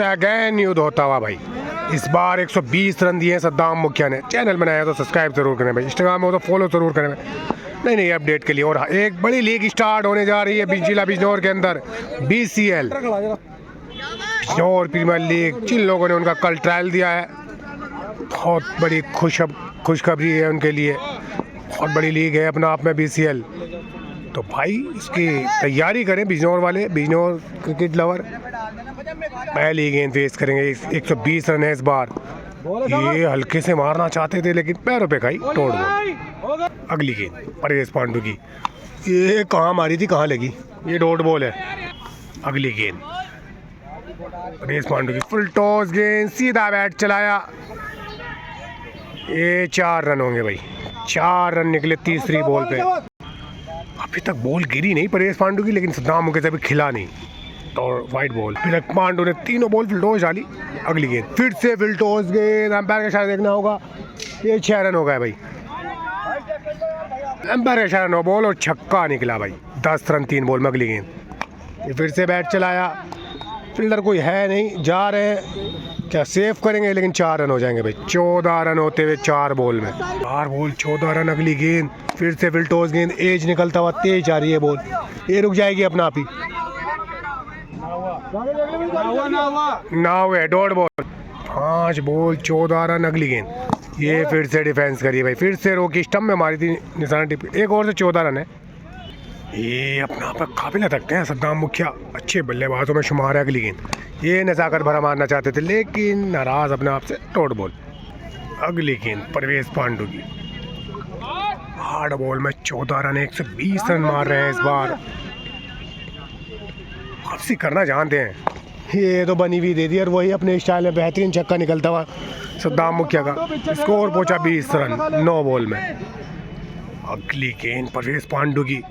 Again यूद होता हुआ भाई। इस बार 120 रन दिए सद्दाम मुखिया ने। चैनल बनाया तो सब्सक्राइब जरूर करें भाई, इंस्टाग्राम में हो तो फॉलो जरूर करें भाई। नई अपडेट के लिए। और एक बड़ी लीग स्टार्ट होने जा रही है जिला बिजनौर के अंदर, BCL बिजनौर प्रीमियर लीग। जिन लोगों ने उनका कल ट्रायल दिया है, बहुत बड़ी खुशखबरी है उनके लिए। बहुत बड़ी लीग है अपना आप में BCL। तो भाई इसकी तैयारी करें बिजनौर वाले, बिजनौर क्रिकेट लवर। पहली गेंद फेस करेंगे। 120 रन है इस बार। ये हल्के से मारना चाहते थे लेकिन पैरों पे खाई, तोड़ बॉल। अगली गेंद परेश पांडू की। ये कहाँ मारी थी, कहाँ लगी, ये डॉट बॉल है। अगली गेंद परेश पांडू की फुल टॉस गेंद, सीधा बैट चलाया। ये 4 रन होंगे भाई। 4 रन निकले तीसरी बॉल पे। अभी तक बॉल गिरी नहीं परेश पांडू की, लेकिन सद्दाम मुखिया से अभी खिला नहीं। और वाइट बॉल। फिर पांडू ने तीनों बॉल फिल्टोस डाली। अगली गेंद फिर से फिल्टोस गेंद। अंपायर का इशारा देखना होगा। ये 6 रन हो गए भाई। अंपायर का इशारा 9 बॉल और छक्का निकला भाई। 10 रन 3 बॉल में। अगली गेंद ये फिर से बैट चलाया। फील्डर कोई है नहीं, जा रहे हैं, क्या सेव करेंगे, लेकिन 4 रन हो जाएंगे भाई। 14 रन होते हुए 4 बॉल में। 4 बॉल 14 रन। अगली गेंद फिर से फिल्टोस गेंद। एज निकलता हुआ तेज आ रही है बॉल। ये रुक जाएगी अपना आप ही। नाव है डॉट बॉल। 5 ball 14 run. अगली गेंद ये फिर से डिफेंस करी भाई। फिर से रोकी, स्टंप में मारी थी निशाना टिप। एक और से 14 रन है। ये अपना आप काबिल रखते हैं सद्दाम मुखिया, अच्छे बल्लेबाजों में शुमार है। अगली गेंद ये नजाकत भरा मारना चाहते थे लेकिन नाराज अपने आप से, डॉट बॉल। अगली गेंद परेश पांडू की। हार्ड बॉल में 14 रन। 120 रन मार रहे हैं इस बार। वापसी करना जानते हैं। ये तो बनी हुई दे दी और वही अपने स्टाइल में बेहतरीन छक्का निकलता हुआ सद्दाम मुखिया का। स्कोर पहुंचा 20 रन 9 बॉल में। अगली गेंद परेश पांडू की।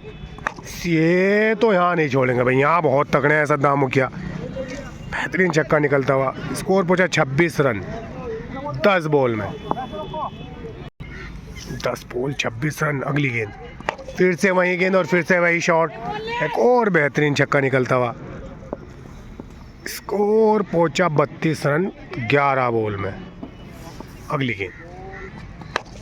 ये तो यहाँ नहीं छोड़ेंगे भाई, यहाँ बहुत तगड़े हैं सद्दाम मुखिया। बेहतरीन छक्का निकलता हुआ। स्कोर पहुंचा 26 रन 10 बॉल में। 10 बॉल 26 रन। अगली गेंद फिर से वही गेंद और फिर से वही शॉट। एक और बेहतरीन छक्का निकलता हुआ। स्कोर पहुंचा 32 रन 11 बॉल में। अगली गेंद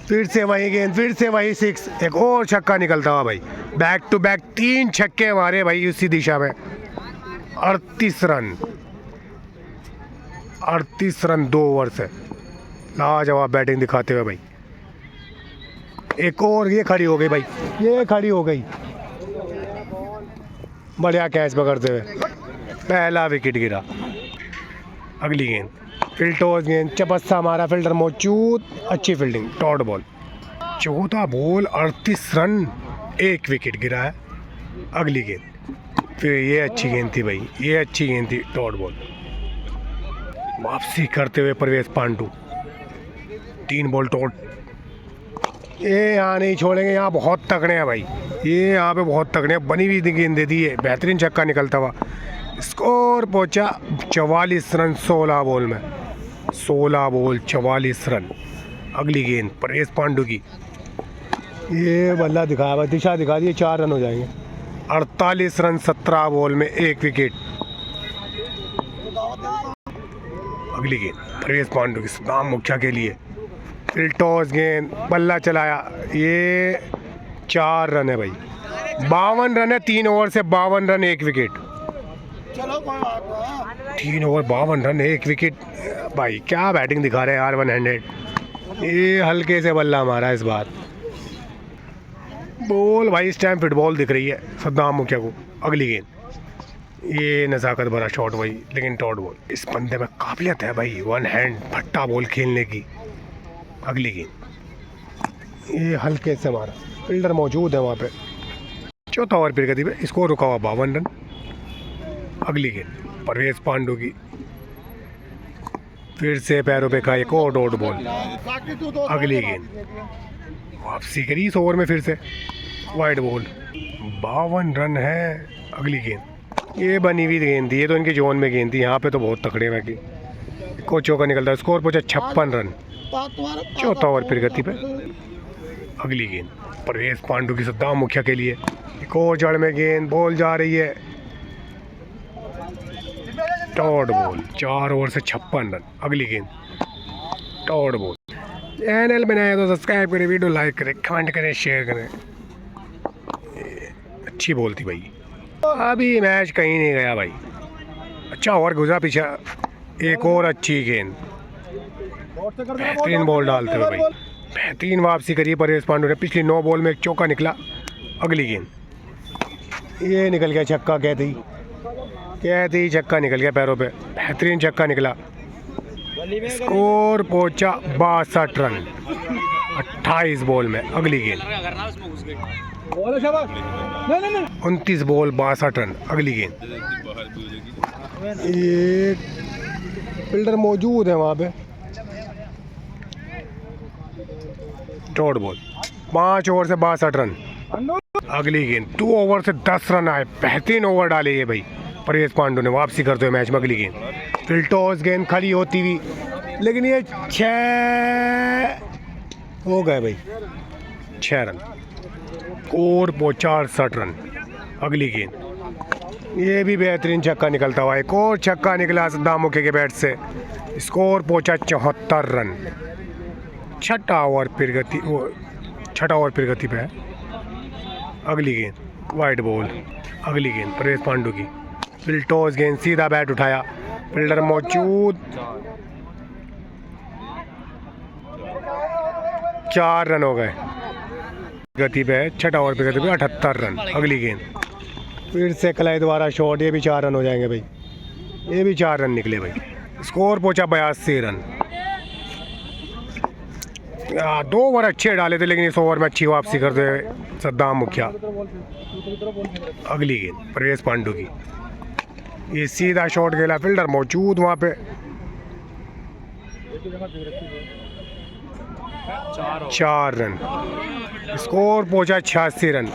फिर से वही गेंद, फिर से वही 6। एक और छक्का निकलता हुआ भाई। बैक टू बैक 3 छक्के मारे भाई उसी दिशा में। 38 रन 2 ओवर से। लाजवाब बैटिंग दिखाते हुए भाई। एक और ये खड़ी हो गई भाई, ये खड़ी हो गई। बढ़िया कैच पकड़ते हुए पहला विकेट गिरा। अगली गेंद फिल्टोस गेंद, चपस्सा मारा, फील्डर मौजूद, अच्छी fielding, dot ball. 14 ball 38 run 1 wicket गिरा है। अगली गेंद फिर ये अच्छी गेंद थी भाई, ये अच्छी गेंद थी, डॉट बॉल। वापसी करते हुए परेश पांडू। 3 ball dot. ये यहाँ नहीं छोड़ेंगे, यहाँ बहुत तगड़े हैं भाई। ये यहाँ पे बहुत तगड़े हैं। बनी हुई गेंद दे दी है, बेहतरीन छक्का निकलता हुआ। स्कोर पहुंचा 44 रन 16 बॉल में। 16 बॉल 44 रन। अगली गेंद परेश पांडू की। ये बल्ला दिखाया भाई, दिशा दिखा दी। 4 रन हो जाएंगे। 48 रन 17 बॉल में 1 विकेट। अगली गेंद परेश पांडू की सद्दाम मुखिया के लिए। फिर टॉस गेंद, बल्ला चलाया। ये 4 रन है भाई। 52 रन है 3 ओवर से। 52 run 1 wicket. 3 over 52 run 1 wicket भाई। क्या बैटिंग दिखा रहे हैं यार, 1 हैंडेड। ये हल्के से बल्ला मारा इस बार। बॉल भाई इस टाइम फुटबॉल दिख रही है सद्दाम मुखिया को। अगली गेंद ये नज़ाकत भरा शॉट भाई, लेकिन डॉट बॉल। इस बंदे में काबिलियत है भाई, 1 हैंड भट्टा बॉल खेलने की। अगली गेंद ये हल्के से मारा, फील्डर मौजूद है वहाँ पे। चौथा ओवर फिर गति पे, स्कोर रुका हुआ 52 रन। अगली गेंद परेश पांडू की। फिर से पैरों पे खाए, एक और डॉट बॉल। अगली गेंद वापसी करी इस ओवर में, फिर से वाइड बॉल। 52 रन है। अगली गेंद ये बनी हुई गेंद थी, ये तो इनके जोन में गेंद थी। यहाँ पे तो बहुत तकड़े हैं कि को चौका निकलता है। स्कोर पहुंचा 56 रन। चौथा ओवर फिर गति पे। अगली गेंद परेश पांडू की सद्दाम मुखिया के लिए। एक और जड़ में गेंद, बॉल जा रही है। डॉट बॉल 4 ओवर से 56 रन। अगली गेंद डॉट बॉल। चैनल बनाए तो सब्सक्राइब करें, वीडियो लाइक करें, कमेंट करें, शेयर करें। अच्छी बॉल थी भाई। अभी मैच कहीं नहीं गया भाई, अच्छा ओवर गुजरा पीछे। एक और अच्छी गेंद, बेहतरीन बॉल डालते हुए भाई, बेहतरीन वापसी करी परेश पांडु ने। पिछली 9 बॉल में एक चौका निकला। अगली गेंद ये निकल गया छक्का, कहते ही छक्का निकल गया पैरों पे, बेहतरीन छक्का निकला। स्कोर पहुंचा 62 रन 28 बॉल में। अगली गेंद 29 बॉल 62 रन। अगली गेंद एक फील्डर मौजूद है वहाँ पे। डॉट बॉल 5 ओवर से 62 रन। अगली गेंद 2 ओवर से 10 रन आए, बेहतरीन ओवर डाले ये भाई परेश पांडु ने, वापसी करते हुए मैच में। अगली गेंद फिर टॉस गेंद खड़ी होती हुई, लेकिन ये 6 हो गए भाई, 6 रन। और पहुंचा 68 रन। अगली गेंद ये भी बेहतरीन छक्का निकलता हुआ, एक और छक्का निकला सद्दाम मुखी के बैट से। स्कोर पहुंचा 74 रन। छठा ओवर फिर गति पे है। अगली गेंद वाइड बॉल। अगली गेंद परेश पांडु की फिर टॉस गेंद, सीधा बैट उठाया, फील्डर मौजूद। 4 रन हो गए। गति पे है, छठा ओवर पे गति पे 78 रन। अगली गेंद फिर से कलाई द्वारा शॉट, ये भी 4 रन हो जाएंगे भाई, ये भी 4 रन निकले भाई। स्कोर पहुंचा 82 रन। 2 ओवर अच्छे डाले थे, लेकिन इस ओवर में अच्छी वापसी करते हुए सद्दाम मुखिया। अगली गेंद परेश पांडु की, ये सीधा शॉट खेला, फील्डर मौजूद वहाँ पे। 4 रन। स्कोर पहुंचा 86 रन।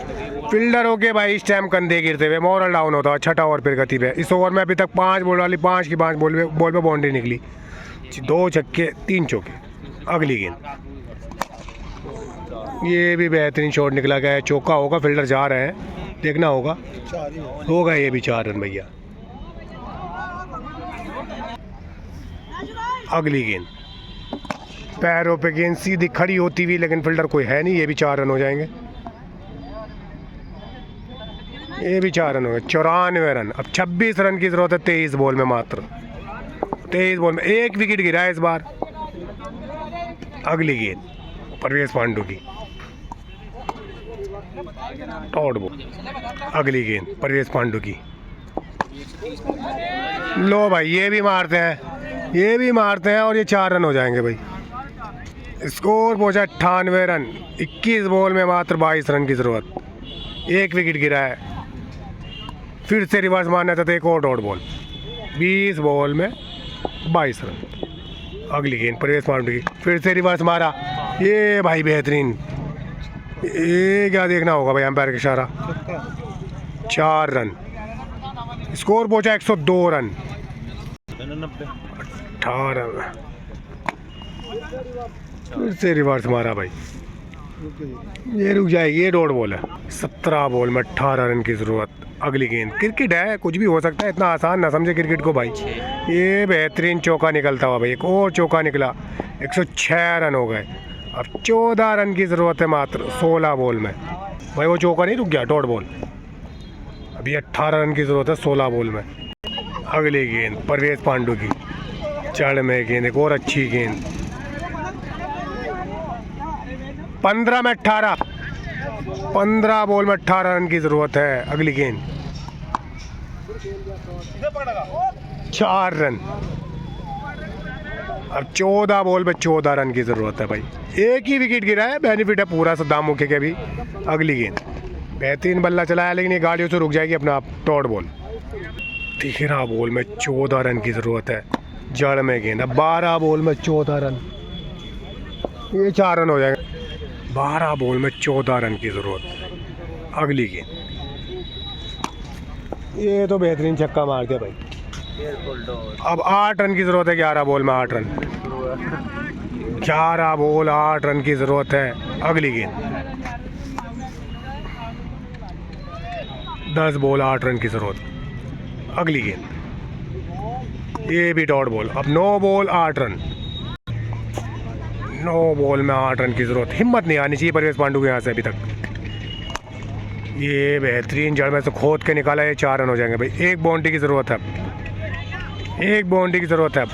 फील्डर हो के भाई इस टाइम कंधे गिरते हुए, मॉरल डाउन होता है। छठा ओवर फिर गति पे। इस ओवर में अभी तक 5 बॉल डाली, 5 की 5 बॉल पे बाउंड्री निकली, 2 छक्के 3 चौके। अगली गेंद ये भी बेहतरीन शॉट निकला गया है, चौका होगा, फील्डर जा रहे हैं, देखना होगा। होगा ये भी 4 रन भैया। अगली गेंद पैरों पे गेंद सीधी खड़ी होती हुई, लेकिन फील्डर कोई है नहीं, ये भी 4 रन हो जाएंगे। ये भी 4 रन हो गए। 94 रन। अब 26 रन की जरूरत है 23 बॉल में, मात्र 23 बॉल में 1 विकेट गिरा है इस बार। अगली गेंद परेश पांडु की डॉट बॉल। अगली गेंद परेश पांडु की, लो भाई ये भी मारते हैं, ये भी मारते हैं, और ये 4 रन हो जाएंगे भाई। स्कोर पहुंचा 98 रन। 21 बॉल में मात्र 22 रन की ज़रूरत, 1 विकेट गिरा है। फिर से रिवर्स मारना था, एक और डॉट बॉल। 20 बॉल में 22 रन। अगली गेंद परेश पांडु की, फिर से रिवर्स मारा, ये भाई बेहतरीन। ये क्या देखना होगा भाई, अंपायर का इशारा। 4 रन। स्कोर पहुंचा 102 रन। 18 फिर से रिवर्स मारा भाई, ये रुक जाएगी, ये डॉट बॉल है। 17 बॉल में 18 रन की ज़रूरत। अगली गेंद क्रिकेट है, कुछ भी हो सकता है, इतना आसान ना समझे क्रिकेट को भाई। ये बेहतरीन चौका निकलता हुआ भाई, एक और चौका निकला। 106 रन हो गए। अब 14 रन की ज़रूरत है मात्र 16 बॉल में भाई। वो चौका नहीं रुक गया, डॉट बॉल। अभी 18 रन की ज़रूरत है 16 बॉल में। अगली गेंद परेश पांडु की, चढ़ में गेंद, एक और अच्छी गेंद। 15 में 18, 15 बॉल में 18 रन की ज़रूरत है। अगली गेंद 4 रन। अब 14 बॉल में 14 रन की ज़रूरत है भाई। एक ही विकेट गिरा है, बेनिफिट है पूरा सद्दाम मुखी के भी। अगली गेंद बेहतरीन बल्ला चलाया, लेकिन ये गाड़ियों से रुक जाएगी अपना आप। Dot ball. 13 बॉल में 14 रन की ज़रूरत है, जड़ में गेंद। अब 12 बॉल में 14 रन, ये 4 रन हो जाएंगे। 12 बॉल में 14 रन की ज़रूरत। अगली गेंद ये तो बेहतरीन छक्का मार दिया भाई। अब 8 रन की ज़रूरत है। 11 बॉल में 8 रन। 11 बॉल 8 रन की ज़रूरत है। अगली गेंद 10 बॉल 8 रन की ज़रूरत। अगली गेंद ये भी डॉट बॉल। अब 9 बॉल 8 रन, 9 बॉल में 8 रन की ज़रूरत। हिम्मत नहीं आनी चाहिए परवेश पांडु के यहाँ से अभी तक। ये बेहतरीन जड़ में से खोद के निकाला, ये 4 रन हो जाएंगे भाई। एक बाउंड्री की ज़रूरत है, एक बाउंड्री की ज़रूरत है। अब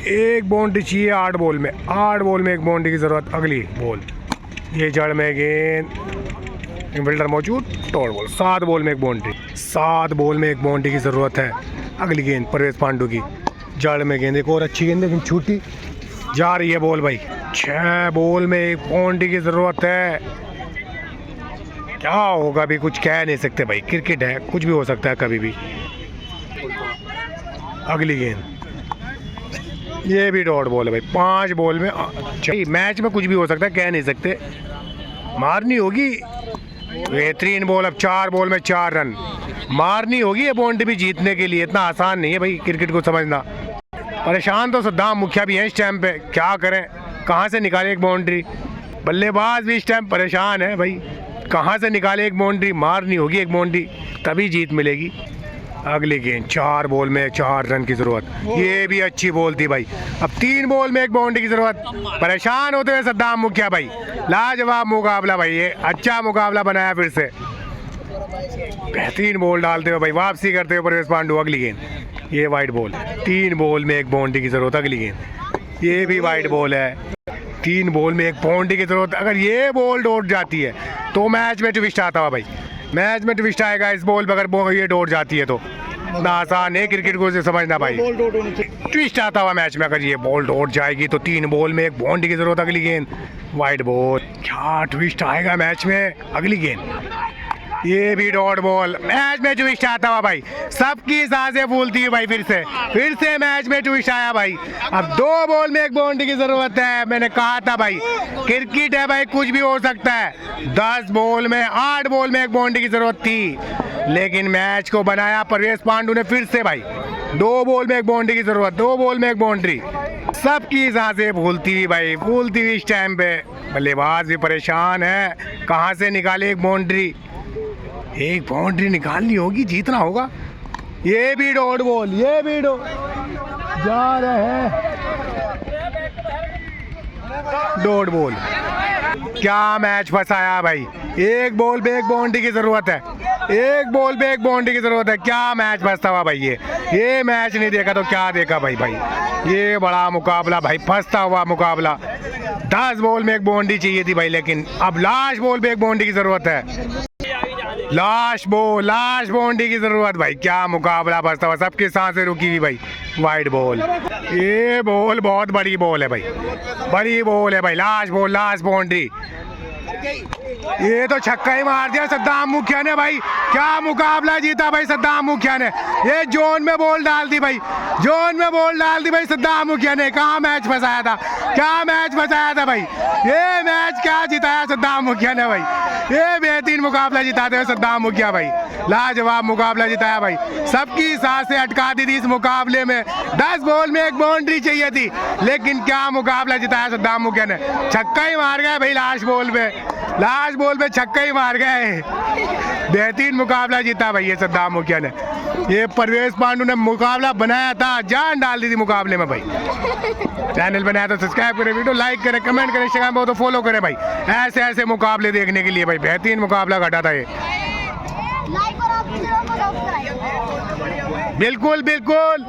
एक बाउंड्री चाहिए 8 बॉल में, 8 बॉल में एक बाउंड्री की ज़रूरत। अगली बॉल, ये जड़ में गेंद, फील्डर मौजूद, डॉट बॉल। 7 बॉल में एक बाउंड्री, 7 बॉल में एक बाउंड्री की ज़रूरत है। अगली गेंद परवेश पांडु की, जड़ में गेंद, एक और अच्छी गेंद लेकिन छूटी जा रही है बॉल भाई। 6 बॉल में एक बाउंड्री की ज़रूरत है। क्या होगा अभी कुछ कह नहीं सकते भाई, क्रिकेट है, कुछ भी हो सकता है कभी भी। अगली गेंद, ये भी डॉट बॉल है भाई। 5 बॉल में मैच में कुछ भी हो सकता है, कह नहीं सकते। मारनी होगी बेहतरीन बॉल। अब 4 बॉल में 4 रन मारनी होगी ये बाउंड्री भी जीतने के लिए। इतना आसान नहीं है भाई क्रिकेट को समझना। परेशान तो सद्दाम मुखिया भी हैं इस टाइम पे, क्या करें, कहाँ से निकाले एक बाउंड्री। बल्लेबाज भी इस टाइम परेशान है भाई, कहाँ से निकाले एक बाउंड्री। मारनी होगी एक बाउंड्री, तभी जीत मिलेगी। अगली गेंद, 4 बॉल में 4 रन की ज़रूरत। ये भी अच्छी बॉल थी भाई। अब 3 बॉल में एक बाउंड्री की ज़रूरत। परेशान होते हुए सद्दाम मुखिया भाई। लाजवाब मुकाबला भाई, ये अच्छा मुकाबला बनाया फिर से। बेहतरीन बॉल डालते हुए भाई, वापसी करते हुए परवेश पांडु। अगली गेंद, ये वाइड बॉल, 3 बॉल में एक बाउंड्री की ज़रूरत। अगली गेंद, ये भी वाइड बॉल है, 3 बॉल में एक बाउंड्री की ज़रूरत। अगर ये बॉल डोट जाती है तो मैच में ट्विस्ट आता हुआ भाई, मैच में ट्विस्ट आएगा इस बॉल पर। अगर ये डोट जाती है तो ना आसान है क्रिकेट को समझना भाई। ट्विस्ट आता हुआ मैच में, अगर ये बॉल डोट जाएगी तो 3 बॉल में एक बाउंड्री की ज़रूरत। अगली गेंद, वाइड बॉल, क्या ट्विस्ट आएगा मैच में। अगली गेंद, ये भी डॉट बॉल। मैच में ट्विस्ट आता हुआ भाई, सबकी सांसें फूलती है भाई। फिर से मैच में ट्विस्ट आया भाई। अब 2 बॉल में एक बाउंड्री की जरूरत है। मैंने कहा था भाई क्रिकेट है भाई, कुछ भी हो सकता है। 10 बॉल में 8 बॉल में एक बाउंड्री की जरूरत थी, लेकिन मैच को बनाया परवेश पांडु ने फिर से भाई। 2 बॉल में एक बाउंड्री की जरूरत, 2 बॉल में एक बाउंड्री। सबकी सांसें फूलती हुई भाई, फूलती हुई इस टाइम पे। बल्लेबाज भी परेशान है, कहाँ से निकाले एक बाउंड्री। एक बाउंड्री निकालनी होगी, जीतना होगा। ये भी डॉट बॉल, ये भी जा रहे हैं डॉट बॉल। क्या मैच फंसाया भाई। एक बॉल पे एक बाउंड्री की जरूरत है, एक बॉल पे एक बाउंड्री की जरूरत है। क्या मैच फंसता हुआ भाई। ये मैच नहीं देखा तो क्या देखा भाई। ये बड़ा मुकाबला भाई, फंसता हुआ मुकाबला। 10 बॉल में एक बाउंड्री चाहिए थी भाई, लेकिन अब लास्ट बॉल पे एक बाउंड्री की जरूरत है। लास्ट बाउंड्री की जरूरत भाई। क्या मुकाबला फंसता हुआ, सबकी सांसें रुकी हुई भाई। वाइड बॉल, ये बॉल बहुत बड़ी बॉल है भाई, बड़ी बॉल है भाई। Last ball, last boundary. ये तो छक्का ही मार दिया सद्दाम मुखिया ने भाई। क्या मुकाबला जीता भाई सद्दाम मुखिया ने। ये जोन में बॉल डाल दी भाई, जोन में बॉल डाल दी भाई सद्दाम मुखिया ने। कहाँ मैच फंसाया था, क्या मैच फंसाया था भाई। ये मैच क्या जिताया सद्दाम मुखिया ने भाई। ये बेहतरीन मुकाबला जिताते हुए सद्दाम मुखिया भाई, लाजवाब मुकाबला जिताया भाई। सबकी सांसें अटका दी थी इस मुकाबले में। 10 बॉल में एक बाउंड्री चाहिए थी, लेकिन क्या मुकाबला जिताया सद्दाम मुखिया ने। छक्का ही मार गए भाई लास्ट बॉल पे, लास्ट बॉल पे छक्का ही मार गए। बेहतरीन मुकाबला जीता भाई ये सद्दाम मुखिया ने। ये परवेश पांडु ने मुकाबला बनाया था, जान डाल दी थी मुकाबले में भाई। चैनल बनाया तो सब्सक्राइब करें, वीडियो लाइक करें, कमेंट करें, इंस्टाग्राम पर तो फॉलो करें भाई। ऐसे ऐसे मुकाबले देखने के लिए भाई, बेहतरीन मुकाबला घटा था ये। बिल्कुल बिल्कुल।